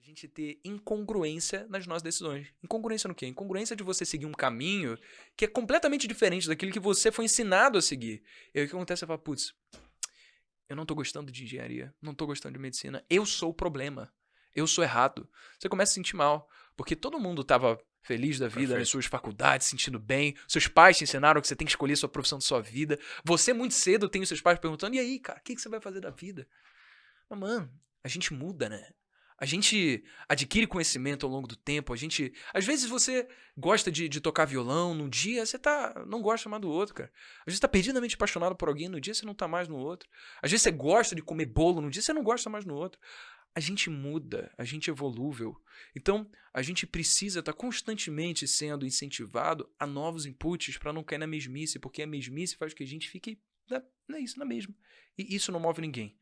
gente ter incongruência nas nossas decisões. Incongruência no quê? Incongruência de você seguir um caminho que é completamente diferente daquilo que você foi ensinado a seguir. E aí o que acontece? Você fala, putz, eu não tô gostando de engenharia, não tô gostando de medicina, eu sou o problema, eu sou errado. Você começa a se sentir mal, porque todo mundo tava feliz da vida nas suas faculdades, se sentindo bem, seus pais te ensinaram que você tem que escolher a sua profissão da sua vida, você muito cedo tem os seus pais perguntando, e aí, cara, o que você vai fazer da vida? Mas, mano, a gente muda, né? A gente adquire conhecimento ao longo do tempo, a gente... Às vezes você gosta de tocar violão, num dia você não gosta mais do outro, cara. Às vezes você tá perdidamente apaixonado por alguém, no dia você não tá mais no outro. Às vezes você gosta de comer bolo, num dia você não gosta mais no outro. A gente muda, a gente é volúvel. Então, a gente precisa estar constantemente sendo incentivado a novos inputs para não cair na mesmice, porque a mesmice faz com que a gente fique na mesma. E isso não move ninguém.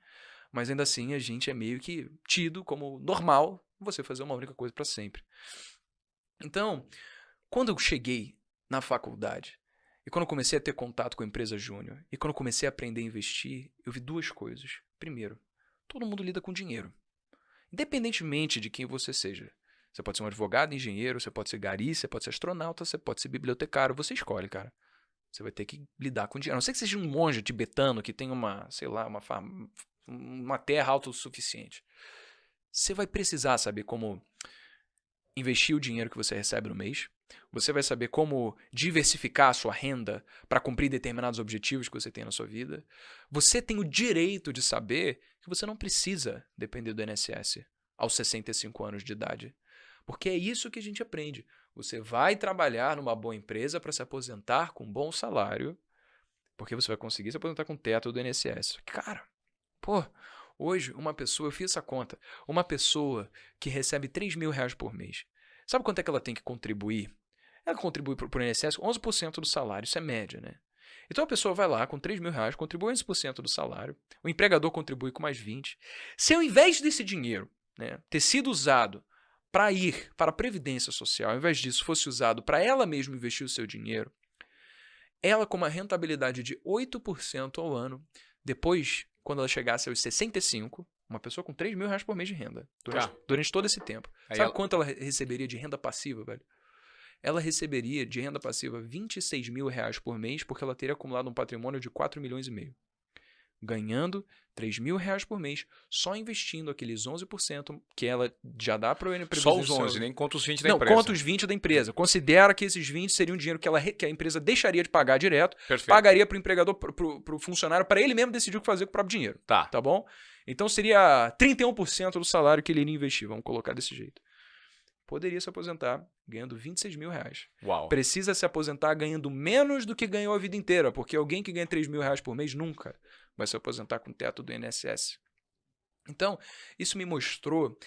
Mas ainda assim, a gente é meio que tido como normal você fazer uma única coisa para sempre. Então, quando eu cheguei na faculdade, e quando eu comecei a ter contato com a empresa júnior, e quando eu comecei a aprender a investir, eu vi duas coisas. Primeiro, todo mundo lida com dinheiro. Independentemente de quem você seja. Você pode ser um advogado, engenheiro, você pode ser gari, você pode ser astronauta, você pode ser bibliotecário, você escolhe, cara. Você vai ter que lidar com dinheiro. A não sei que seja um monge tibetano que tem uma, sei lá, uma terra autossuficiente. Você vai precisar saber como investir o dinheiro que você recebe no mês. Você vai saber como diversificar a sua renda para cumprir determinados objetivos que você tem na sua vida. Você tem o direito de saber que você não precisa depender do INSS aos 65 anos de idade. Porque é isso que a gente aprende. Você vai trabalhar numa boa empresa para se aposentar com um bom salário, porque você vai conseguir se aposentar com o teto do INSS. Cara, pô, hoje uma pessoa, eu fiz essa conta, uma pessoa que recebe 3 mil reais por mês, sabe quanto é que ela tem que contribuir? Ela contribui para o INSS 11% do salário, isso é média, né? Então a pessoa vai lá com 3 mil reais, contribui 11% do salário, o empregador contribui com mais 20%. Se ao invés desse dinheiro, né, ter sido usado para ir para a Previdência Social, ao invés disso fosse usado para ela mesma investir o seu dinheiro, ela com uma rentabilidade de 8% ao ano, depois, quando ela chegasse aos 65, uma pessoa com 3 mil reais por mês de renda, durante todo esse tempo. Sabe quanto ela receberia de renda passiva, velho? Ela receberia de renda passiva 26 mil reais por mês, porque ela teria acumulado um patrimônio de 4 milhões e meio. Ganhando 3 mil reais por mês, só investindo aqueles 11% que ela já dá para o INPS. Só os 11, nem conta os 20 da empresa. Não, conta os 20 da empresa. Considera que esses 20 seriam dinheiro que a empresa deixaria de pagar direto, Perfeito. Pagaria para o empregador, para o funcionário, para ele mesmo decidir o que fazer com o próprio dinheiro. Tá bom? Então seria 31% do salário que ele iria investir, vamos colocar desse jeito. Poderia se aposentar ganhando 26 mil reais. Uau. Precisa se aposentar ganhando menos do que ganhou a vida inteira, porque alguém que ganha 3 mil reais por mês nunca vai se aposentar com o teto do INSS. Então, isso me mostrou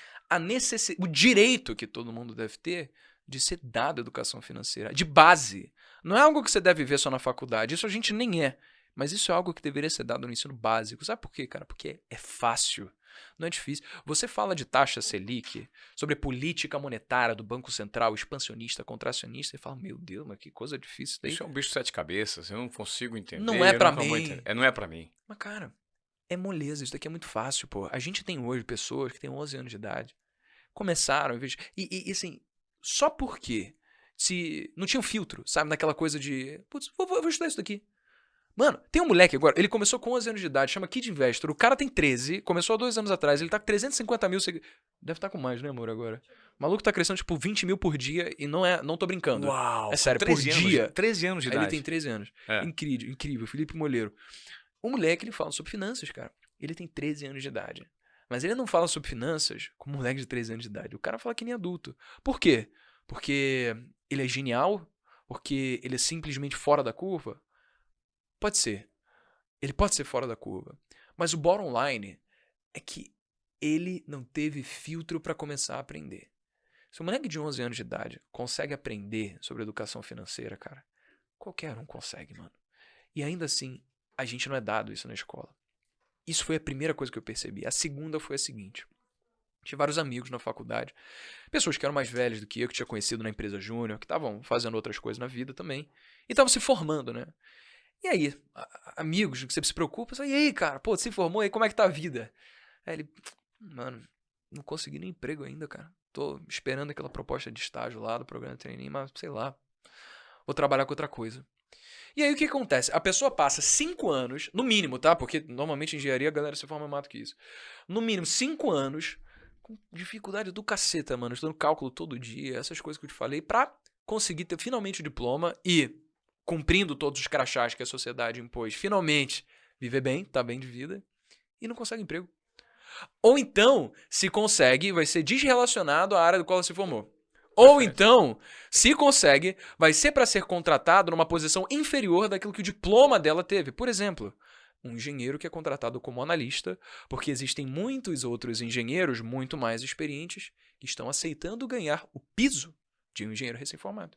o direito que todo mundo deve ter de ser dado educação financeira, de base. Não é algo que você deve ver só na faculdade, isso a gente nem é. Mas isso é algo que deveria ser dado no ensino básico. Sabe por quê, cara? Porque é fácil. Não é difícil. Você fala de taxa Selic, sobre política monetária do Banco Central, expansionista, contracionista, e fala, meu Deus, mas que coisa difícil isso daí. Isso é um bicho de 7 cabeças, eu não consigo entender. Não é pra mim. Não é pra mim. Mas, cara, é moleza, isso daqui é muito fácil, pô. A gente tem hoje pessoas que têm 11 anos de idade, começaram, e assim, só porque se não tinha um filtro, sabe, naquela coisa de, putz, vou estudar isso daqui. Mano, tem um moleque agora, ele começou com 11 anos de idade, chama Kid Investor, o cara tem 13, começou há 2 anos atrás, ele tá com 350 mil seguidores, deve estar com mais, né, amor, agora? O maluco tá crescendo, tipo, 20 mil por dia e não tô brincando. Uau! É sério, por dia. 13 anos de idade. Ele tem 13 anos. É. Incrível, Felipe Molheiro. O moleque, ele fala sobre finanças, cara. Ele tem 13 anos de idade. Mas ele não fala sobre finanças como um moleque de 13 anos de idade. O cara fala que nem adulto. Por quê? Porque ele é genial? Porque ele é simplesmente fora da curva? Pode ser. Ele pode ser fora da curva. Mas o bottom line é que ele não teve filtro para começar a aprender. Se um moleque de 11 anos de idade consegue aprender sobre educação financeira, cara, qualquer um consegue, mano. E ainda assim, a gente não é dado isso na escola. Isso foi a primeira coisa que eu percebi. A segunda foi a seguinte. Tinha vários amigos na faculdade, pessoas que eram mais velhas do que eu tinha conhecido na empresa júnior, que estavam fazendo outras coisas na vida também, e estavam se formando, né? E aí, amigos que você se preocupa, e aí, cara, pô, você se formou, aí como é que tá a vida? Aí ele, mano, não consegui nem emprego ainda, cara. Tô esperando aquela proposta de estágio lá do programa de trainee, mas sei lá. Vou trabalhar com outra coisa. E aí o que acontece? A pessoa passa 5 anos, no mínimo, tá? Porque normalmente em engenharia a galera se forma mais do que isso. No mínimo 5 anos, com dificuldade do caceta, mano. Estudando cálculo todo dia, essas coisas que eu te falei, pra conseguir ter finalmente o diploma e, cumprindo todos os crachás que a sociedade impôs, finalmente viver bem, tá bem de vida, e não consegue emprego. Ou então, se consegue, vai ser desrelacionado à área do qual ela se formou. Ou então, se consegue, vai ser para ser contratado numa posição inferior daquilo que o diploma dela teve. Por exemplo, um engenheiro que é contratado como analista, porque existem muitos outros engenheiros muito mais experientes que estão aceitando ganhar o piso de um engenheiro recém-formado.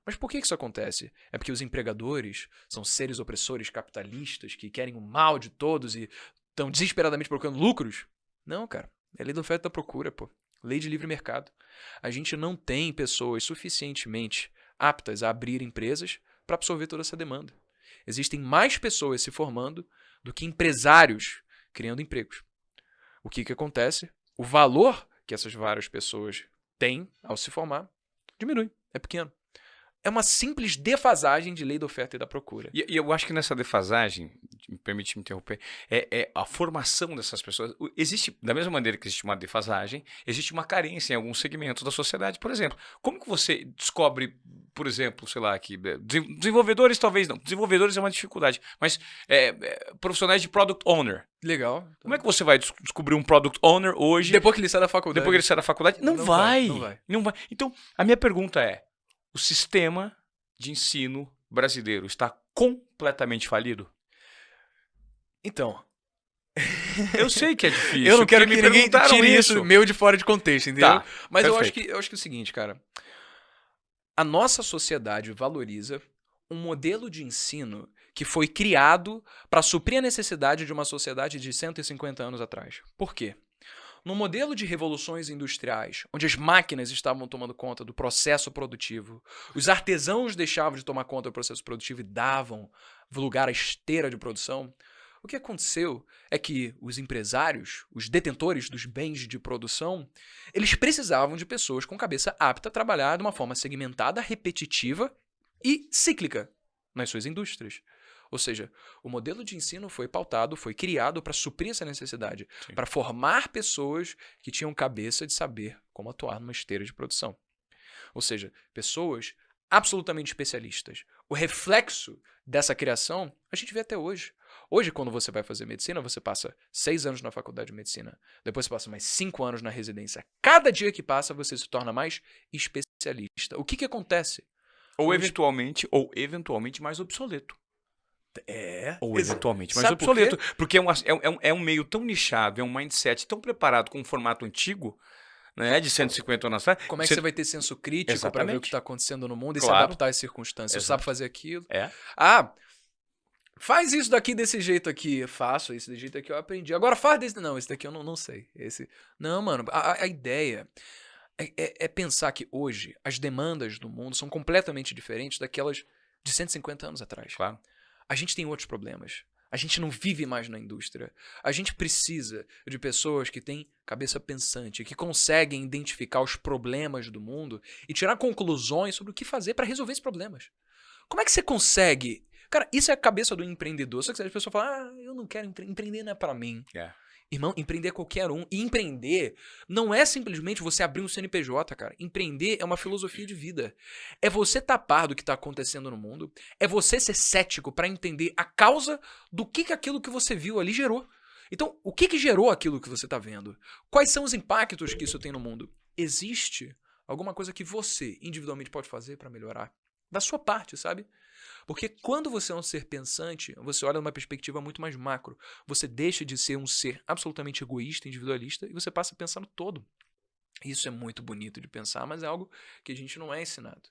Mas por que isso acontece? É porque os empregadores são seres opressores capitalistas que querem o mal de todos e estão desesperadamente procurando lucros? Não, cara. É lei da oferta e da procura, pô. Lei de livre mercado. A gente não tem pessoas suficientemente aptas a abrir empresas para absorver toda essa demanda. Existem mais pessoas se formando do que empresários criando empregos. O que acontece? O valor que essas várias pessoas têm ao se formar diminui, é pequeno. É uma simples defasagem de lei da oferta e da procura. E eu acho que nessa defasagem, me permite me interromper, é a formação dessas pessoas. Existe, da mesma maneira que existe uma defasagem, existe uma carência em alguns segmentos da sociedade. Por exemplo, como que você descobre, por exemplo, sei lá, que desenvolvedores talvez não, desenvolvedores é uma dificuldade, mas profissionais de product owner. Legal. Como é que você vai descobrir um product owner hoje? Depois que ele sai da faculdade. Depois que ele sai da faculdade? Não vai. Não vai. Então, a minha pergunta é, o sistema de ensino brasileiro está completamente falido? Então. Eu sei que é difícil. Eu não quero que ninguém tire isso meu de fora de contexto, entendeu? Tá, mas eu acho que é o seguinte, cara. A nossa sociedade valoriza um modelo de ensino que foi criado para suprir a necessidade de uma sociedade de 150 anos atrás. Por quê? No modelo de revoluções industriais, onde as máquinas estavam tomando conta do processo produtivo, os artesãos deixavam de tomar conta do processo produtivo e davam lugar à esteira de produção, o que aconteceu é que os empresários, os detentores dos bens de produção, eles precisavam de pessoas com cabeça apta a trabalhar de uma forma segmentada, repetitiva e cíclica nas suas indústrias. Ou seja, o modelo de ensino foi pautado, foi criado para suprir essa necessidade, para formar pessoas que tinham cabeça de saber como atuar numa esteira de produção. Ou seja, pessoas absolutamente especialistas. O reflexo dessa criação a gente vê até hoje. Hoje, quando você vai fazer medicina, você passa 6 anos na faculdade de medicina, depois você passa mais 5 anos na residência. Cada dia que passa, você se torna mais especialista. O que acontece? Ou eventualmente mais obsoleto. Ou eventualmente mais obsoleto. Porque é um meio tão nichado, é um mindset tão preparado com um formato antigo, né, de 150 anos atrás. Como é que você vai ter senso crítico para ver o que está acontecendo no mundo e se adaptar às circunstâncias? Você sabe fazer aquilo? Faz isso daqui desse jeito aqui. Eu faço esse desse jeito aqui, eu aprendi. Agora faz desse... Não, esse daqui eu não sei. Não, mano, a ideia é pensar que hoje as demandas do mundo são completamente diferentes daquelas de 150 anos atrás. Claro. A gente tem outros problemas. A gente não vive mais na indústria. A gente precisa de pessoas que têm cabeça pensante, que conseguem identificar os problemas do mundo e tirar conclusões sobre o que fazer para resolver esses problemas. Como é que você consegue? Cara, isso é a cabeça do empreendedor. Só que as pessoas falam, eu não quero empreender, não é para mim. Irmão, empreender é qualquer um. E empreender não é simplesmente você abrir um CNPJ, cara. Empreender é uma filosofia de vida. É você tapar do que está acontecendo no mundo. É você ser cético para entender a causa do que aquilo que você viu ali gerou. Então, o que gerou aquilo que você está vendo? Quais são os impactos que isso tem no mundo? Existe alguma coisa que você individualmente pode fazer para melhorar? Da sua parte, sabe? Porque quando você é um ser pensante, você olha numa perspectiva muito mais macro. Você deixa de ser um ser absolutamente egoísta, individualista, e você passa a pensar no todo. Isso é muito bonito de pensar, mas é algo que a gente não é ensinado.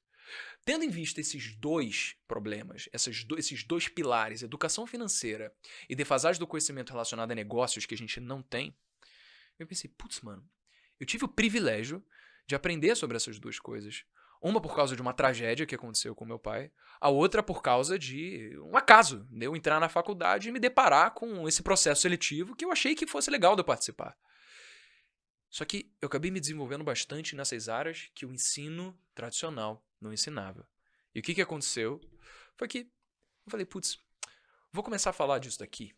Tendo em vista esses dois problemas, esses dois pilares, educação financeira e defasagem do conhecimento relacionado a negócios que a gente não tem, eu pensei, putz, mano, eu tive o privilégio de aprender sobre essas duas coisas. Uma por causa de uma tragédia que aconteceu com meu pai, a outra por causa de um acaso, de eu entrar na faculdade e me deparar com esse processo seletivo que eu achei que fosse legal de eu participar. Só que eu acabei me desenvolvendo bastante nessas áreas que o ensino tradicional não ensinava. E o que aconteceu foi que eu falei, putz, vou começar a falar disso daqui,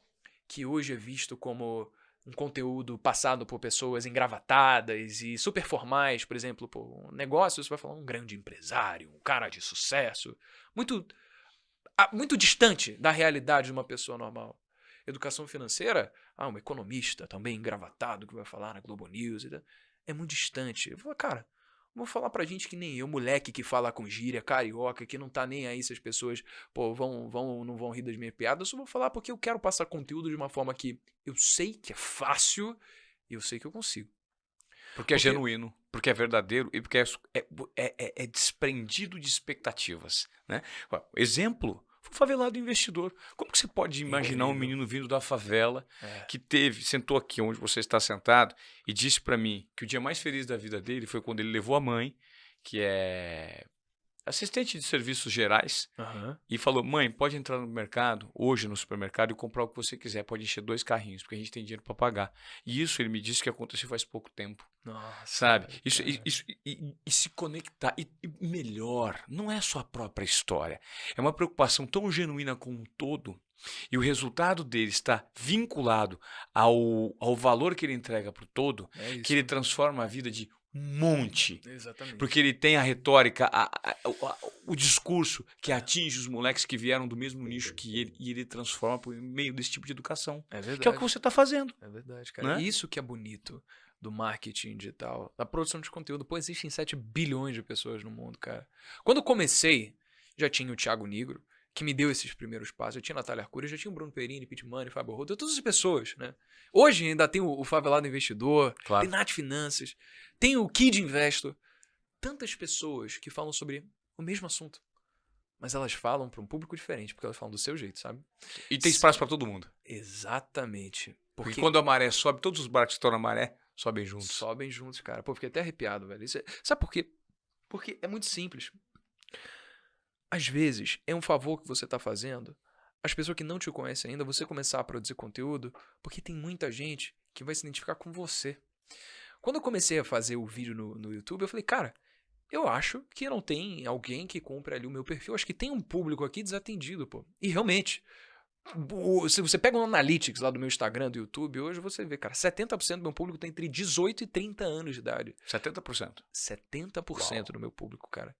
que hoje é visto como um conteúdo passado por pessoas engravatadas e super formais, por exemplo, por um negócio, você vai falar um grande empresário, um cara de sucesso, muito distante da realidade de uma pessoa normal. Educação financeira, um economista também engravatado que vai falar na Globo News, é muito distante. Eu falo, cara, vou falar pra gente que nem eu, moleque que fala com gíria, carioca, que não tá nem aí se as pessoas não vão rir das minhas piadas. Eu só vou falar porque eu quero passar conteúdo de uma forma que eu sei que é fácil e eu sei que eu consigo. Porque é genuíno, porque é verdadeiro e porque é desprendido de expectativas, né? Exemplo, o favelado investidor. Como que você pode imaginar um menino vindo da favela que sentou aqui onde você está sentado e disse para mim que o dia mais feliz da vida dele foi quando ele levou a mãe, que é assistente de serviços gerais, e falou, mãe, pode entrar no mercado, hoje no supermercado, e comprar o que você quiser, pode encher 2 carrinhos, porque a gente tem dinheiro para pagar. E isso ele me disse que aconteceu faz pouco tempo. Nossa, sabe? E se conectar. E melhor, não é só a própria história. É uma preocupação tão genuína com um todo, e o resultado dele está vinculado ao valor que ele entrega para o todo, que ele transforma a vida de monte. Exatamente. Porque ele tem a retórica, o discurso que atinge os moleques que vieram do mesmo nicho que ele, e ele transforma por meio desse tipo de educação. É verdade. Que é o que você está fazendo. É verdade, cara. Né? Isso que é bonito do marketing digital, da produção de conteúdo. Pô, existem 7 bilhões de pessoas no mundo, cara. Quando eu comecei, já tinha o Thiago Nigro, que me deu esses primeiros passos. Já tinha a Natália Arcuri, já tinha o Bruno Perini, Pete Money, Fábio Arruda, todas as pessoas, né? Hoje ainda tem o Favelado Investidor, claro. Tem Nath Finanças, tem o Kid Investor. Tantas pessoas que falam sobre o mesmo assunto. Mas elas falam para um público diferente, porque elas falam do seu jeito, sabe? E tem espaço para todo mundo. Exatamente. Porque quando a maré sobe, todos os barcos que estão na maré sobem juntos. Sobem juntos, cara. Pô, fiquei até arrepiado, velho. Sabe por quê? Porque é muito simples. Às vezes, é um favor que você está fazendo as pessoas que não te conhecem ainda, você começar a produzir conteúdo, porque tem muita gente que vai se identificar com você. Quando eu comecei a fazer o vídeo no YouTube, eu falei, cara, eu acho que não tem alguém que compre ali o meu perfil. Acho que tem um público aqui desatendido, pô. E realmente, se você pega um Analytics lá do meu Instagram, do YouTube, hoje você vê, cara, 70% do meu público tem entre 18 e 30 anos de idade. 70%? 70% do meu público, cara.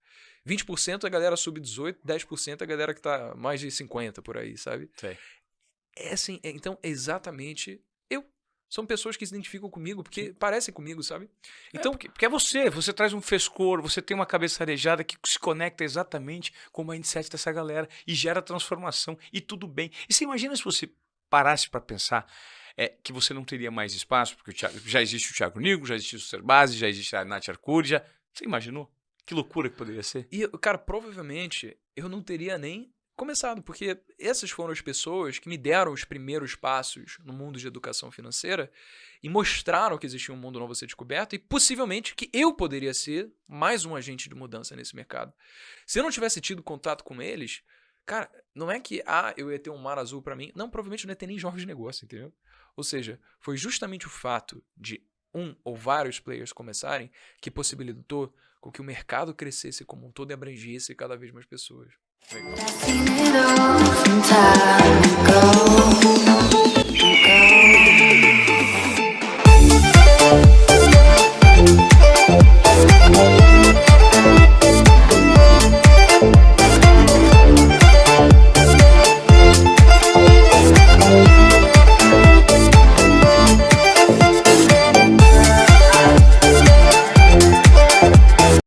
20% é a galera sub-18, 10% é a galera que tá mais de 50 por aí, sabe? Sei. É assim, então, exatamente eu. São pessoas que se identificam comigo, porque parecem comigo, sabe? Então, porque é você traz um frescor, você tem uma cabeça arejada que se conecta exatamente com o mindset dessa galera e gera transformação, e tudo bem. E você imagina se você parasse para pensar que você não teria mais espaço, porque já existe o Thiago Nigro, já existe o Serbase, já existe a Nath Arcuri, você imaginou? Que loucura que poderia ser. E, cara, provavelmente eu não teria nem começado, porque essas foram as pessoas que me deram os primeiros passos no mundo de educação financeira e mostraram que existia um mundo novo a ser descoberto e possivelmente que eu poderia ser mais um agente de mudança nesse mercado. Se eu não tivesse tido contato com eles, cara, não é que eu ia ter um mar azul pra mim. Não, provavelmente não ia ter nem jogos de negócio, entendeu? Ou seja, foi justamente o fato de um ou vários players começarem que possibilitou com que o mercado crescesse como um todo e abrangesse cada vez mais pessoas. Legal.